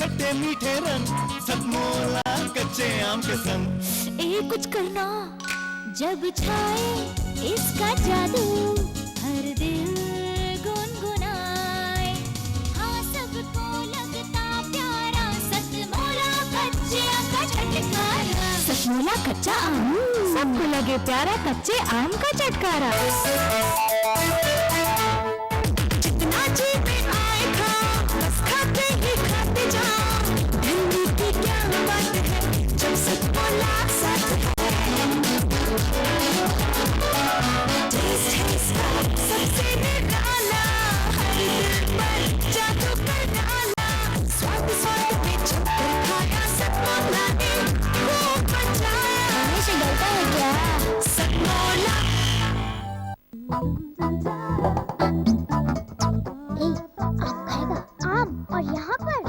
खट्टे मीठे रंग, सतमोला कच्चे आम के संग। कुछ करना जब छाए इसका जादू, हर दिल गुनगुनाए। हाँ सबको लगता प्यारा, सतमोला कच्चे आम का चटकारा। सतमोला कच्चा आम, सबको लगे प्यारा कच्चे आम का चटकारा। जितना जी में आए खा, बस खाते ही खाते जाओ। भिंडी की क्या बात है जब सतमोला साथ है। सबसे निराला, हर दिल पर जादू कर डाला। स्वाद स्वाद में छुपकर खाया, सतमोला ने खूब मचाया। हमेशा डरता है क्या सतमोला? आम खाएगा? आम और यहाँ पर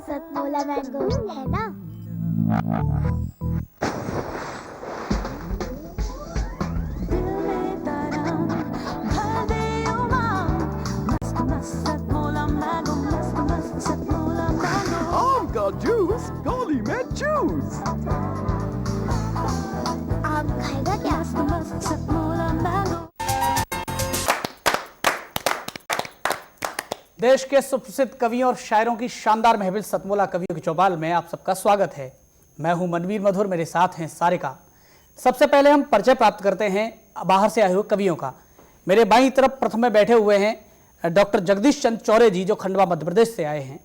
सतमोला मैंगो है ना? आम का जूस गोली में जूस। आम खाएगा क्या? देश के सुप्रसिद्ध कवियों और शायरों की शानदार महफिल सतमोला कवियों की चौपाल में आप सबका स्वागत है। मैं हूं मनवीर मधुर, मेरे साथ हैं सारिका। सबसे पहले हम परिचय प्राप्त करते हैं बाहर से आए हुए कवियों का। मेरे बाईं तरफ प्रथम में बैठे हुए हैं डॉक्टर जगदीश चंद चौरे जी, जो खंडवा मध्य प्रदेश से आए हैं।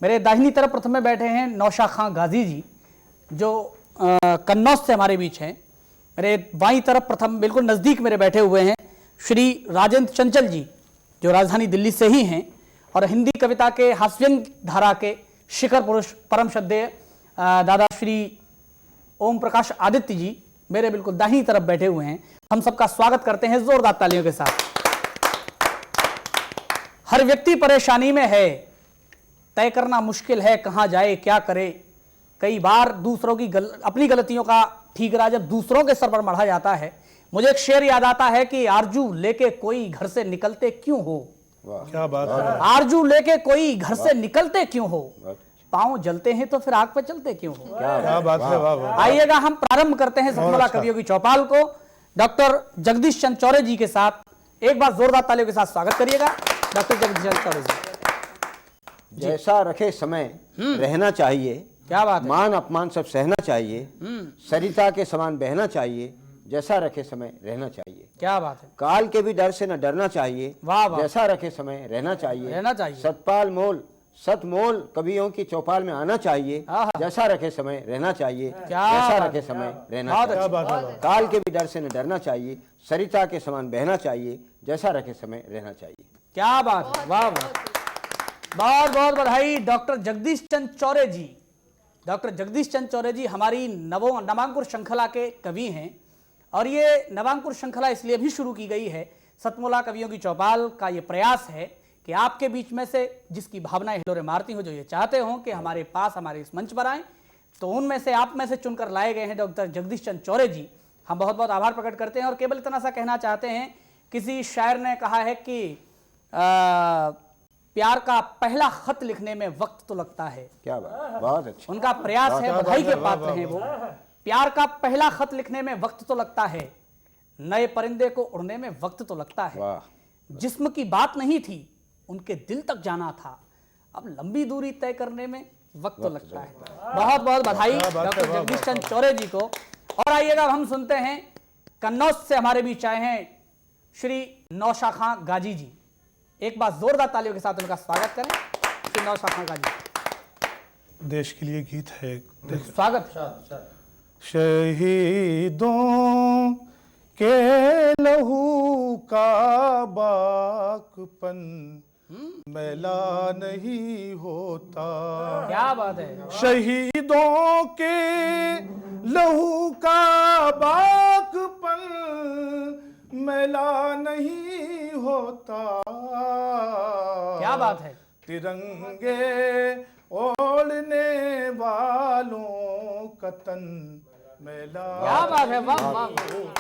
मेरे दाहिनी तरफ प्रथम में बैठे हैं नौशाद खां गाजी जी, जो कन्नौज से हमारे बीच हैं। मेरे बाईं तरफ प्रथम बिल्कुल नज़दीक मेरे बैठे हुए हैं श्री राजेंद्र चंचल जी, जो राजधानी दिल्ली से ही हैं और हिंदी कविता के हास्यव्यंग धारा के शिखर पुरुष परम श्रद्धेय दादा श्री ओम प्रकाश आदित्य जी मेरे बिल्कुल दाहिनी तरफ बैठे हुए हैं। हम सबका स्वागत करते हैं जोरदार तालियों के साथ। हर व्यक्ति परेशानी में है, तय करना मुश्किल है कहां जाए क्या करे। कई बार दूसरों की अपनी गलतियों का ठीकरा जब दूसरों के सर पर मढ़ा जाता है। मुझे एक शेर याद आता है कि आरजू लेके कोई घर से निकलते क्यों हो। क्या बात है। आरजू लेके कोई घर से निकलते क्यों हो, पांव जलते हैं तो फिर आग पे चलते क्यों हो। क्या बात है। वाह। आइएगा हम प्रारंभ करते हैं सतमोला कवियों की चौपाल को डॉक्टर जगदीश चंद चौरे जी के साथ। एक बार जोरदार तालियों के साथ स्वागत करिएगा डॉक्टर जगदीश चंद चौरे जी। जैसा रखे समय रहना चाहिए, क्या बात है। मान अपमान सब सहना चाहिए, सरिता के समान बहना चाहिए, जैसा रखे समय रहना चाहिए। क्या बात है। काल के भी डर से न डरना चाहिए, वाह वाह। जैसा रखे समय रहना चाहिए। सतपाल मोल सतमोल कवियों की चौपाल में आना चाहिए, जैसा रखे समय रहना चाहिए, जैसा रखे समय रहना चाहिए। काल के भी डर से न डरना चाहिए, सरिता के समान बहना चाहिए, जैसा रखे समय रहना चाहिए। क्या बात है। वाह वाह, बहुत बहुत बधाई डॉक्टर जगदीश चंद चौरे जी। डॉक्टर जगदीश चंद चौरे जी हमारी नवांकुर श्रृंखला के कवि हैं और ये नवांकुर श्रृंखला इसलिए भी शुरू की गई है, सतमोला कवियों की चौपाल का ये प्रयास है कि आपके बीच में से जिसकी भावनाएं हिलोरे मारती हो, जो ये चाहते हो कि हमारे पास हमारे इस मंच पर आए, तो उनमें से आप में से चुनकर लाए गए हैं डॉक्टर जगदीश चंद चौरे जी। हम बहुत बहुत आभार प्रकट करते हैं और केवल इतना सा कहना चाहते हैं, किसी शायर ने कहा है कि प्यार का पहला खत लिखने में वक्त तो लगता है। क्या बात, बहुत अच्छा। उनका प्रयास है, बधाई के पात्र हैं वो। प्यार का पहला खत लिखने में वक्त तो लगता है, नए परिंदे को उड़ने में वक्त तो लगता है। जिस्म की बात नहीं थी, उनके दिल तक जाना था, अब लंबी दूरी तय करने में वक्त तो लगता है। बहुत बहुत बधाई डॉक्टर जगदीश चंद चौरे जी को। और आइएगा हम सुनते हैं कन्नौज से हमारे बीच आए हैं श्री नौशाद खां गाजी जी। एक बार जोरदार तालियों के साथ उनका स्वागत करें श्री नौशाद खां गाजी। देश के लिए गीत है, स्वागत। शहीदों के लहू का बाकपन मैला नहीं होता। क्या बात है। शहीदों के लहू का बाकपन मैला नहीं होता। क्या बात है। तिरंगे ओढ़ने वालों का तन मैला। क्या बात है। वाह वाह,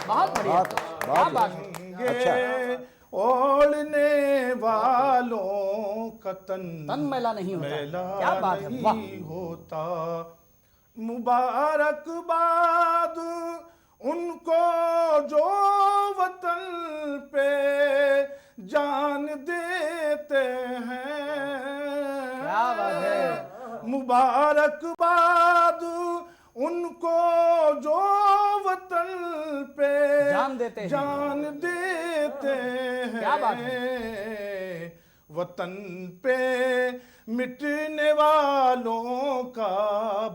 बहुत बढ़िया। क्या बात है। ओढ़ने वालों का तन मैला नहीं होता। मैला क्या बात है, वाह। नहीं होता। मुबारकबाद उनको जो वतन पे जान देते हैं। क्या बात है। मुबारकबाद उनको जो वतन पे जान देते हैं। जान देते हैं। क्या बात है। वतन पे मिटने वालों का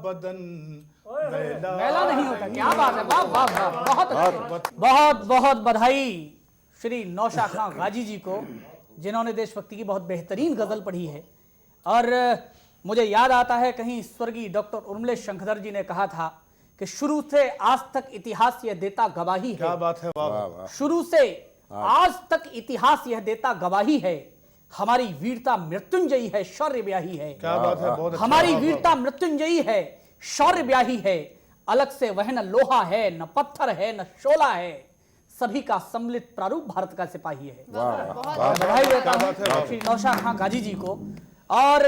बदन मैला नहीं होता। क्या बात है, वाह वाह वाह, बहुत अच्छे। बहुत बहुत बधाई श्री नौशाद खां गाजी जी को, जिन्होंने देशभक्ति की बहुत बेहतरीन गजल पढ़ी है। और मुझे याद आता है कहीं स्वर्गीय डॉक्टर उर्मिलेश शंखधर जी ने कहा था कि शुरू से आज तक इतिहास यह देता गवाही है। क्या बात है, वाह। शुरू से आज तक इतिहास यह देता गवाही है, हमारी वीरता मृत्युंजयी है, शौर्य ब्याही है। क्या बात है, बहुत अच्छा। हमारी वीरता मृत्युंजयी है, शौर्य ब्याही है। अलग से वह न लोहा है, न पत्थर है, न शोला है, सभी का सम्मिलित प्रारूप भारत का सिपाही है। बधाई देता हूं श्री नौशाद खां गाजी जी को। और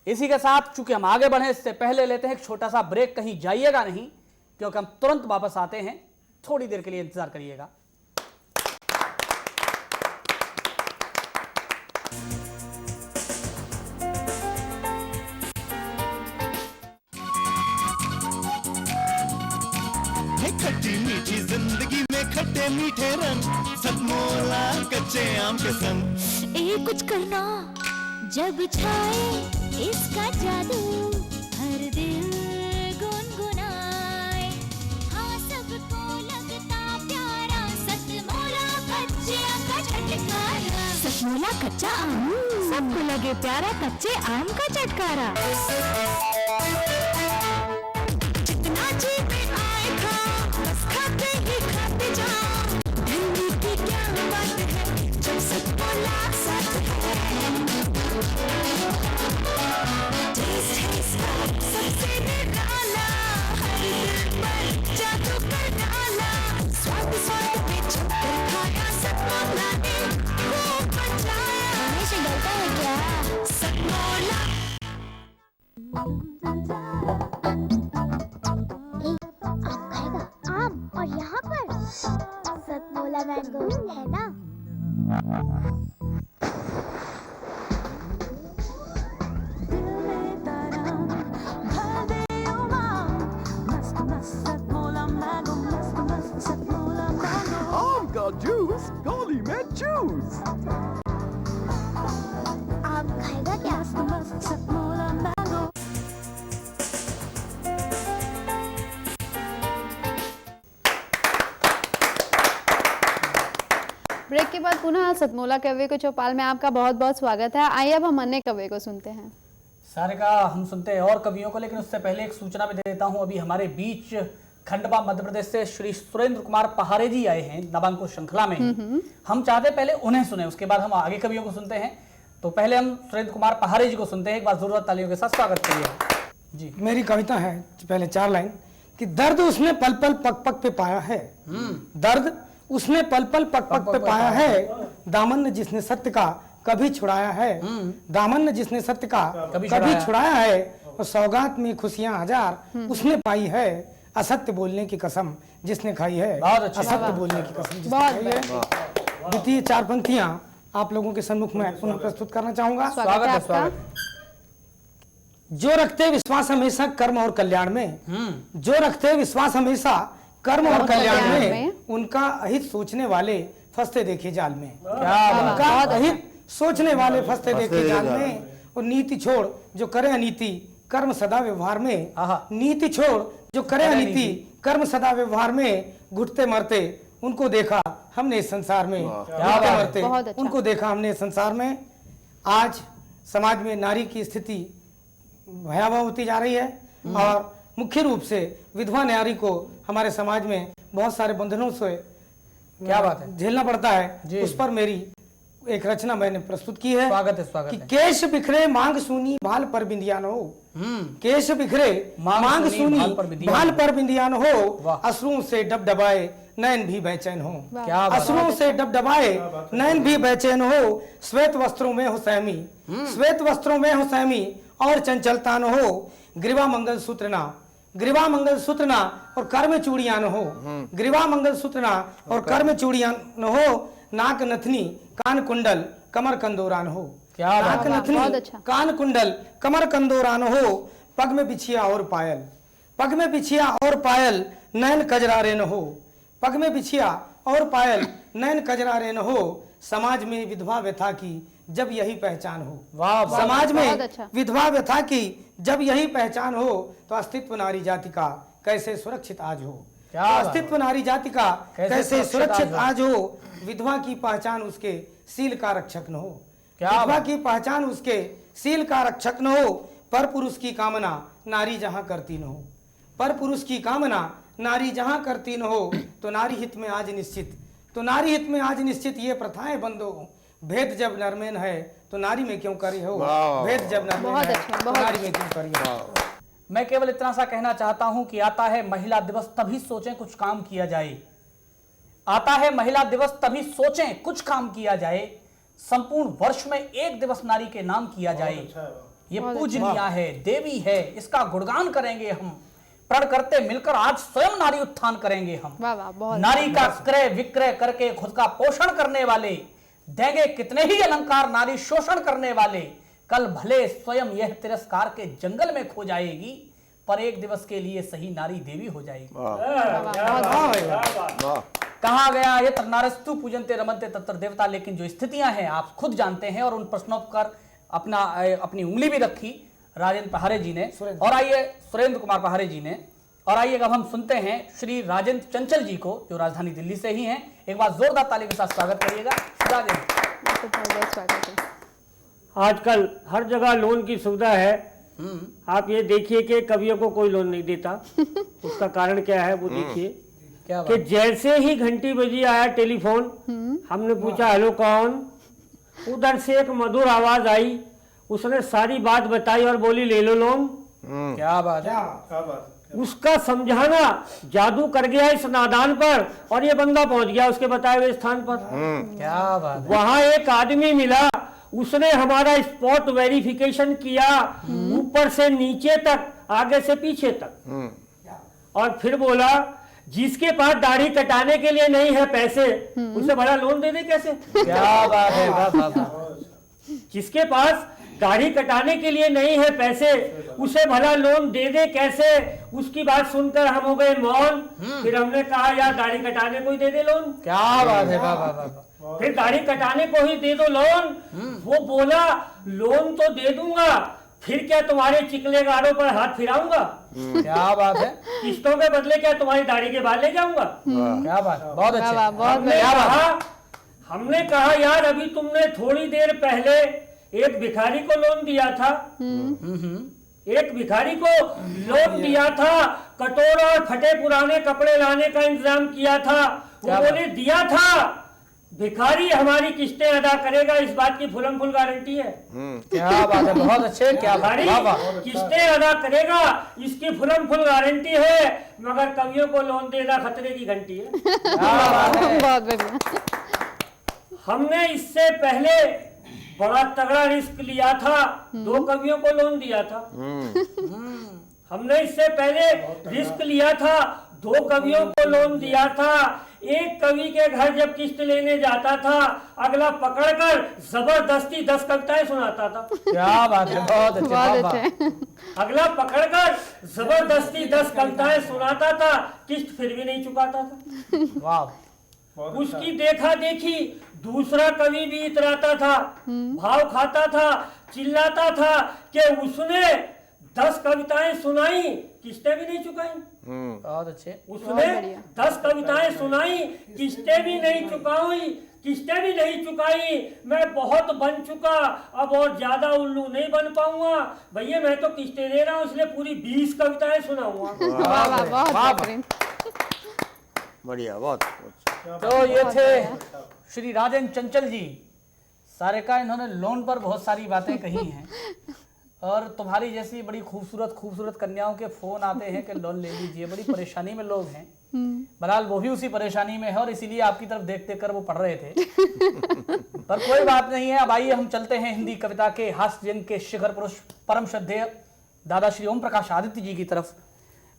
इसी के साथ चूंकि हम आगे बढ़े, इससे पहले लेते हैं एक छोटा सा ब्रेक। कहीं जाइएगा नहीं, क्योंकि हम तुरंत वापस आते हैं। थोड़ी देर के लिए इंतजार करिएगा। खट्टी मीठी जिंदगी में खट्टे मीठे रंग, सतमोला कच्चे आम के संग। कुछ करना जब छाए इसका जादू, हर दिल गुनगुनाए। हाँ सबको लगता प्यारा, सतमोला कच्चे आम का चटकारा। सतमोला कच्चा आम, सबको लगे प्यारा कच्चे आम का चटकारा। जितना जी में आए खा, बस खाते ही खाते जाओ। ठंडी की क्या बात है जब सतमोला साथ है। सबसे निराला, हर दिल पर जादू कर डाला। स्वाद स्वाद में छुपकर खाया, सतमोला ने खूब बचाया। हमेशा डरता है क्या सतमोला। आम खाएगा, आम, और यहाँ पर सतमोला मैंगो है ना। I've got juice. Golly, man, juice. आम खाएगा क्या? सतमोला मैंगो। ब्रेक के बाद पुनः सतमोला कव्य को चौपाल में आपका बहुत बहुत स्वागत है। आइए अब हम अन्य कव्य को सुनते हैं। सारिका, हम सुनते हैं और कवियों को, लेकिन उससे पहले एक सूचना भी दे देता हूं। अभी हमारे बीच खंडवा मध्य प्रदेश से श्री सुरेंद्र कुमार पहाड़े जी आए हैं नवांकुर श्रृंखला में। हम चाहते पहले उन्हें सुने, उसके बाद हम आगे कवियों को सुनते हैं। तो पहले हम सुरेंद्र कुमार पहाड़े जी को सुनते हैं। एक बार जोरदार तालियों के साथ स्वागत करिए जी। मेरी कविता है पहले 4 लाइन कि दर्द उसने पल पल पक पक पे पाया है। दर्द उसने पल पल पक पक पे पाया है। दामन ने जिसने सत्य का कभी छुड़ाया है। दामन ने जिसने सत्य का कभी छुड़ाया है। और सौगात में खुशियां हजार उसने पाई है। असत्य बोलने की कसम जिसने खाई है। असत्य बोलने की कसम जिसने खाई है। द्वितीय 4 पंक्तियां आप लोगों के सम्मुख में पुनः प्रस्तुत करना चाहूंगा। स्वागत है आपका। जो रखते विश्वास हमेशा कर्म और कल्याण में, जो रखते विश्वास हमेशा कर्म और कल्याण में, उनका अहित सोचने वाले फंसते देखे जाल में। उनका अहित सोचने वाले फंसते देखे जाल में। और नीति छोड़ जो करे अनीति, कर्म सदा व्यवहार में। नीति छोड़ जो करे अनीति, कर्म सदा व्यवहार में। घुटते मरते उनको देखा हमने इस संसार में। घुटते मरते उनको देखा हमने इस संसार में। आज समाज में नारी की स्थिति भयावह होती जा रही है। और मुख्य रूप से विधवा नारी को हमारे समाज में बहुत सारे बंधनों से क्या बात है झेलना पड़ता है। उस पर मेरी एक रचना मैंने प्रस्तुत की है। स्वागत है, स्वागत कि है। केश बिखरे मांग सूनी भाल पर बिंदिया न हो। केश बिखरे मांग सुनी भाल पर बिंदियान हो, वाह। अश्रुओं से डबडबाए नैन भी बेचैन हो। क्या बात अश्रुओं से डबडबाए नैन भी बेचैन हो, श्वेत वस्त्रों में हो सहमी, श्वेत वस्त्रों में हो सहमी और चंचलता न हो, ग्रीवा मंगल सूत्र ना, ग्रीवा मंगल सूत्र ना और कर्म चूड़ियां न हो, ग्रीवा मंगल सूत्र ना और कर्म चूड़ियां न हो, नाक नथनी कान कुंडल कमर कंदोरान हो। क्या बात नाक है। नथनी बहुत अच्छा। कान कुंडल कमर कंदोरान हो, पग में बिछिया और पायल, पग में बिछिया और पायल नैन कजरारे न हो, पग में बिछिया और पायल नैन कजरारे न हो, समाज में विधवा व्यथा की जब यही पहचान हो। वाह, वाह। समाज बहुत में अच्छा। विधवा व्यथा की जब यही पहचान हो, तो अस्तित्व नारी जाति का कैसे सुरक्षित आज हो। क्या तो बात। अस्तित्व नारी जाति का कैसे कैसे सुरक्षित सुरक्षित आज आज हो, विधवा की पहचान उसके सील का रक्षक न हो। क्या विधवा बात। की पहचान उसके सील का रक्षक न हो, पर पुरुष की कामना नारी जहां करती न हो, पर पुरुष की कामना नारी जहां करती न हो, तो नारी हित में आज निश्चित, तो नारी हित में आज निश्चित ये प्रथाएं बंद हो। भेद जब नरमेन है तो नारी में क्यों करी हो, भेद जब नरमेन बहुत है अच्छा, तो बहुत नारी में क्यों करी हो। मैं केवल इतना सा कहना चाहता हूं कि आता है महिला दिवस तभी सोचें कुछ काम किया जाए, आता है महिला दिवस तभी सोचें कुछ काम किया जाए, संपूर्ण वर्ष में एक दिवस नारी के नाम किया जाए। ये पूजनीय है, देवी है, इसका गुणगान करेंगे हम, प्रण करते मिलकर आज स्वयं नारी उत्थान करेंगे हम। वाह वाह, बहुत नारी का क्रय विक्रय करके खुद का पोषण करने वाले, देंगे कितने ही अलंकार नारी शोषण करने वाले, कल भले स्वयं यह तिरस्कार के जंगल में खो जाएगी, पर एक दिवस के लिए सही नारी देवी हो जाएगी। कहा गया यत्र नारस्तु पूजन्ते रमन्ते तत्र देवता, लेकिन जो स्थितियां हैं आप खुद जानते हैं, और उन प्रश्नों पर अपनी उंगली भी रखी राजेंद्र पहारे जी ने, और आइए सुरेंद्र कुमार पहारे जी ने, और आइए अब हम सुनते हैं श्री राजेंद्र चंचल जी को, जो राजधानी दिल्ली से ही हैं। एक बार जोरदार ताली के साथ स्वागत करिएगा राजेंद्र। आपको बहुत बहुत स्वागत है। आजकल हर जगह लोन की सुविधा है। आप ये देखिए कि कवियों को कोई लोन नहीं देता। उसका कारण क्या है वो देखिए क्या कि जैसे ही घंटी बजी आया टेलीफोन, हमने पूछा हेलो कौन, उधर से एक मधुर आवाज आई, उसने सारी बात बताई और बोली ले लो लोन। क्या बात है। उसका समझाना जादू कर गया इस नादान पर, और ये बंदा पहुंच गया उसके बताए हुए स्थान पर। क्या बात है। वहां एक आदमी मिला, उसने हमारा स्पॉट वेरिफिकेशन किया, ऊपर से नीचे तक, आगे से पीछे तक, और फिर बोला जिसके पास दाढ़ी कटाने के लिए नहीं है पैसे, उसे बड़ा लोन दे दे कैसे। क्या बात है। वाह, वाह, वाह। जिसके पास दाढ़ी कटाने के लिए नहीं है पैसे, उसे भला लोन दे दे कैसे। उसकी बात सुनकर हम हो गए मौन। फिर हमने कहा यार दाढ़ी कटाने को ही दे दे लोन। क्या बात है। वाह वाह वाह। फिर दाढ़ी कटाने को ही दे दो लोन। वो बोला लोन तो दे दूंगा, फिर क्या तुम्हारे चिकले गाड़ों पर हाथ फिराऊंगा। क्या बात है। किस्तों के बदले क्या तुम्हारी दाढ़ी के बाल ले जाऊंगा। क्या बात, बहुत वाह, अच्छे। वाह, बहुत हमने कहा यार अभी तुमने थोड़ी देर पहले एक भिखारी को लोन दिया था, एक भिखारी को लोन दिया था, कटोरा और फटे पुराने कपड़े लाने का इंतजाम किया था, उन्होंने दिया था। भिखारी हमारी किस्तें अदा करेगा, इस बात की फुलम फुल गारंटी है। क्या बात है, बहुत अच्छे। क्या भिखारी वाह, वाह। किस्तें अदा करेगा, इसकी फुलम फुल गारंटी है, मगर कवियों को लोन देना खतरे की घंटी है। बहुत बढ़िया। हमने इससे पहले बड़ा तगड़ा रिस्क लिया था, 2 कवियों को लोन दिया था। हमने इससे पहले रिस्क लिया था, 2 कवियों को लोन दिया था। एक कवि के घर जब किस्त लेने जाता था, अगला पकड़कर जबरदस्ती 10 कविताएं सुनाता था। क्या बात है, बहुत अच्छे। वाह, बहुत वाह। अच्छे। अगला पकड़कर जबरदस्ती 10 कविताएं सुनाता था, किस्त फिर भी नहीं चुकाता था। वाह। उसकी देखा देखी दूसरा कवि भी इतराता था, भाव खाता था, चिल्लाता था कि उसने 10 कविताएं सुनाई, किस्तें भी नहीं चुकाई। बहुत अच्छे। उसने 10 कविताएं सुनाई, किस्तें भी नहीं चुकाई, किस्तें भी नहीं चुकाई। मैं बहुत बन चुका, अब और ज्यादा उल्लू नहीं बन पाऊंगा। भैया मैं तो किस्तें दे रहा हूँ, इसलिए पूरी 20 कविताएं सुनाऊंगा। वाह वाह, बहुत बेहतरीन। बढ़िया, बहुत तो ये थे श्री राजेंद्र चंचल जी। सारे का इन्होंने लोन पर बहुत सारी बातें कही हैं, और तुम्हारी जैसी बड़ी खूबसूरत खूबसूरत कन्याओं के फोन आते हैं कि लोन ले लीजिए, बड़ी परेशानी में लोग हैं। बहरहाल वो भी उसी परेशानी में है और इसीलिए आपकी तरफ देख देख कर वो पढ़ रहे थे। पर कोई बात नहीं है। अब आइए हम चलते हैं हिंदी कविता के हास्य जंग के शिखर पुरुष परम श्रद्धेय दादा श्री ओम प्रकाश आदित्य जी की तरफ।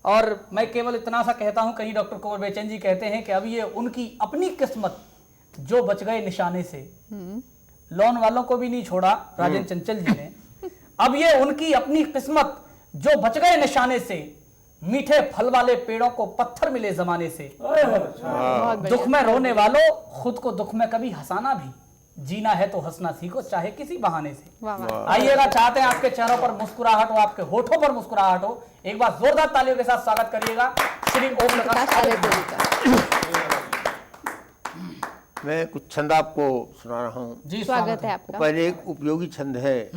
और मैं केवल इतना सा कहता हूं, कहीं डॉक्टर कुंवर बेचैन जी कहते हैं कि अब ये उनकी अपनी किस्मत जो बच गए निशाने से, लोन वालों को भी नहीं छोड़ा राजेंद्र चंचल जी ने। अब ये उनकी अपनी किस्मत जो बच गए निशाने से, मीठे फल वाले पेड़ों को पत्थर मिले जमाने से। दुख में रोने वालों खुद को दुख में कभी हंसाना भी, जीना है तो हंसना सीखो चाहे किसी बहाने से। आइएगा, चाहते हैं आपके चेहरों पर मुस्कुराहट हो, आपके होठों पर मुस्कुराहट हो। एक बार जोरदार तालियों के साथ स्वागत करिएगा श्री ओम प्रकाश आदित्य जी का। मैं कुछ छंद आपको सुना रहा हूँ जी, स्वागत है आपका। पहले एक उपयोगी छंद है।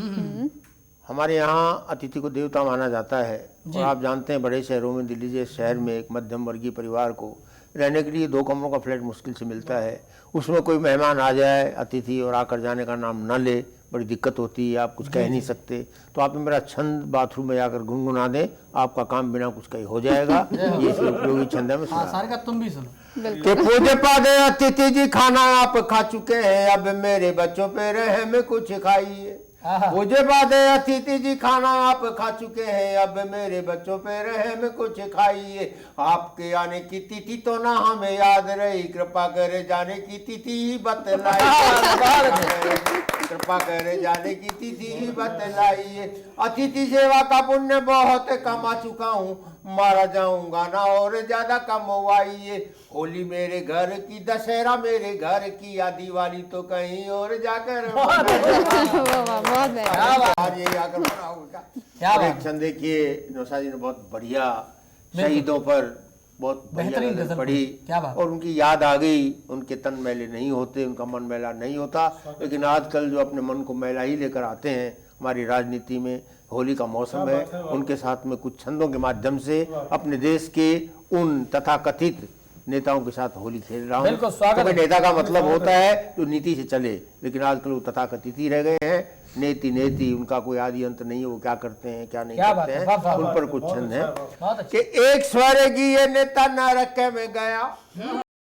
हमारे यहाँ अतिथि को देवता माना जाता है और आप जानते हैं बड़े शहरों में, दिल्ली जैसे शहर में एक मध्यम वर्गीय परिवार को रहने के लिए 2 कमरों का फ्लैट मुश्किल से मिलता है। उसमें कोई मेहमान आ जाए अतिथि और आकर जाने का नाम न ले, बड़ी दिक्कत होती है, आप कुछ कह नहीं सकते। तो आप मेरा छंद बाथरूम में जाकर गुनगुना दें, आपका काम बिना कुछ कहे हो जाएगा। ये उपयोगी छंद है। मैं सारे का तुम भी सुनो। कि पूजे पादे अतिथि जी खाना आप खा चुके हैं, अब मेरे बच्चों पे रहम कुछ खाइए। पूजे पादे अतिथि जी खाना आप खा चुके हैं, अब मेरे बच्चों पे रहम कुछ खाइए। आपके आने की तिथि तो ना हमें याद रही, कृपा करे जाने की तिथि बतलाई। कृपा करे जाने की तिथि बतलाइए। अतिथि सेवा का पुण्य बहुत कमा चुका हूँ, मारा जाऊंगा ना और ज्यादा कमवाइए। होली मेरे घर की, दशहरा मेरे घर की, या दिवाली तो कहीं और जाकर आकर मनाऊंगा। एक छंद देखिए, नौशाद जी ने बहुत बढ़िया शहीदों पर बहुत बेहतरीन गजल पढ़ी और उनकी याद आ गई। उनके तन मैले नहीं होते, उनका मन मैला नहीं होता, लेकिन आजकल जो अपने मन को मैला ही लेकर आते हैं हमारी राजनीति में। होली का मौसम है, उनके साथ में कुछ छंदों के माध्यम से अपने देश के उन तथाकथित नेताओं के साथ होली खेल रहा हूँ। तो नेता का मतलब होता है जो नीति से चले, लेकिन आजकल वो तथाकथित ही रह गए हैं। नेति नेति, उनका कोई आदि अंत नहीं है, वो क्या करते हैं क्या नहीं करते हैं, उन पर कुछ छंद है कि एक स्वर्गीय नेता नरक में गया,